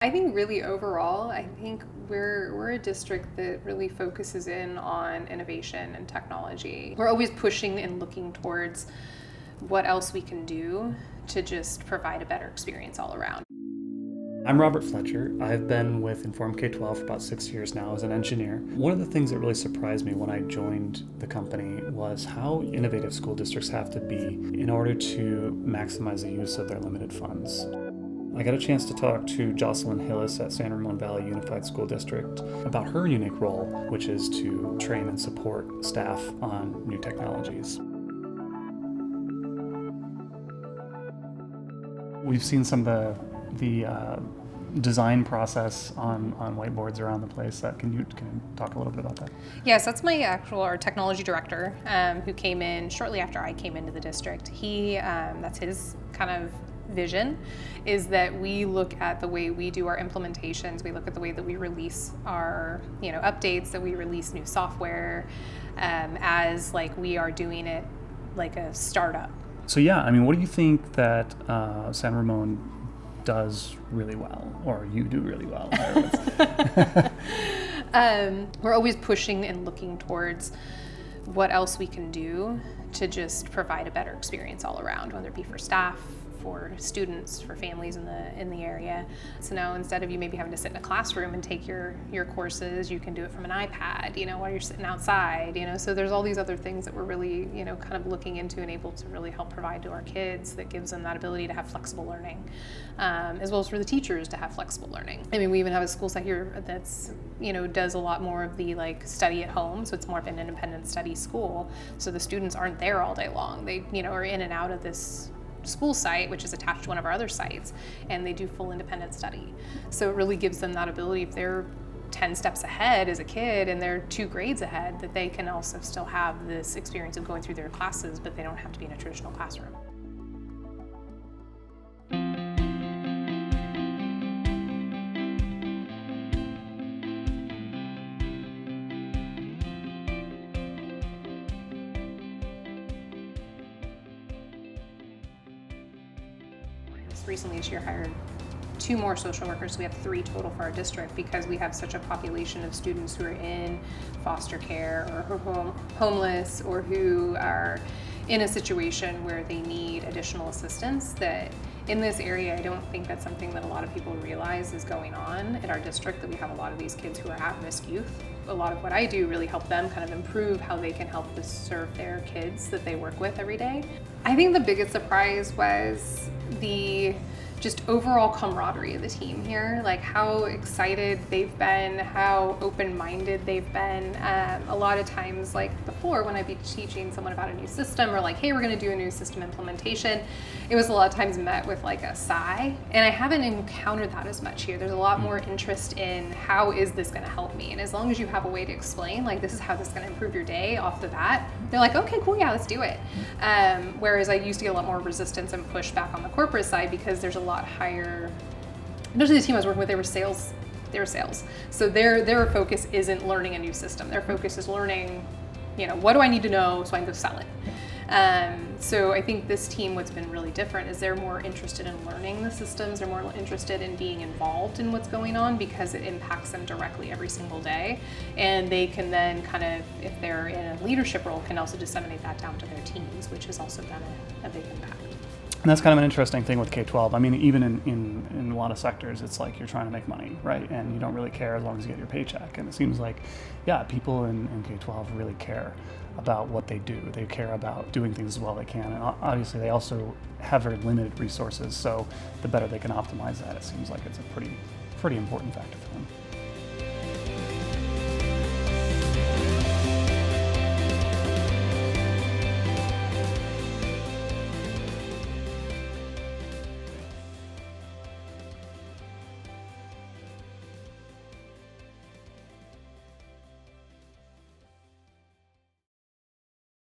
I think really overall, I think we're a district that really focuses in on innovation and technology. We're always pushing and looking towards what else we can do to just provide a better experience all around. I'm Robert Fletcher. I've been with Inform K-12 for about 6 years now as an engineer. One of the things that really surprised me when I joined the company was how innovative school districts have to be in order to maximize the use of their limited funds. I got a chance to talk to Jocelyn Hillis at San Ramon Valley Unified School District about her unique role, which is to train and support staff on new technologies. We've seen some of the design process on whiteboards around the place. Can you talk a little bit about that? Yes, that's our technology director, who came in shortly after I came into the district. That's his kind of vision, is that we look at the way we do our implementations. We look at the way that we release our updates, that we release new software, as like we are doing it like a startup. So what do you think that San Ramon does really well, or you do really well? We're always pushing and looking towards what else we can do to just provide a better experience all around, whether it be for staff, for students, for families in the area. So now instead of you maybe having to sit in a classroom and take your courses, you can do it from an iPad, while you're sitting outside, So there's all these other things that we're really, kind of looking into and able to really help provide to our kids that gives them that ability to have flexible learning, as well as for the teachers to have flexible learning. I mean, we even have a school site here that's, does a lot more of the study at home. So it's more of an independent study school. So the students aren't there all day long. They, are in and out of this school site, which is attached to one of our other sites, and they do full independent study. So it really gives them that ability, if they're 10 steps ahead as a kid and they're 2 grades ahead, that they can also still have this experience of going through their classes, but they don't have to be in a traditional classroom. Recently this year hired 2 more social workers, so we have 3 total for our district, because we have such a population of students who are in foster care or who are homeless, or who are in a situation where they need additional assistance. That in this area, I don't think that's something that a lot of people realize is going on in our district, that we have a lot of these kids who are at-risk youth. A lot of what I do really help them kind of improve how they can help to serve their kids that they work with every day. I think the biggest surprise was the just overall camaraderie of the team here, like how excited they've been, how open-minded they've been. A lot of times, like before, when I'd be teaching someone about a new system, or like, hey, we're gonna do a new system implementation, it was a lot of times met with like a sigh, and I haven't encountered that as much here. There's a lot more interest in how is this gonna help me, and as long as you have a way to explain, like, this is how this is gonna improve your day off the bat, they're like, okay, cool, yeah, let's do it. Whereas I used to get a lot more resistance and pushback on the corporate side, because there's a lot higher, especially the team I was working with, they were sales. So their focus isn't learning a new system. Their focus is learning, what do I need to know so I can go sell it. So I think this team, what's been really different is they're more interested in learning the systems. They're more interested in being involved in what's going on, because it impacts them directly every single day. And they can then kind of, if they're in a leadership role, can also disseminate that down to their teams, which has also been a big impact. And that's kind of an interesting thing with K-12. I mean, even in a lot of sectors, it's like you're trying to make money, right? And you don't really care as long as you get your paycheck. And it seems like, people in K-12 really care about what they do. They care about doing things as well as they can. And obviously, they also have very limited resources. So the better they can optimize that, it seems like it's a pretty important factor for them.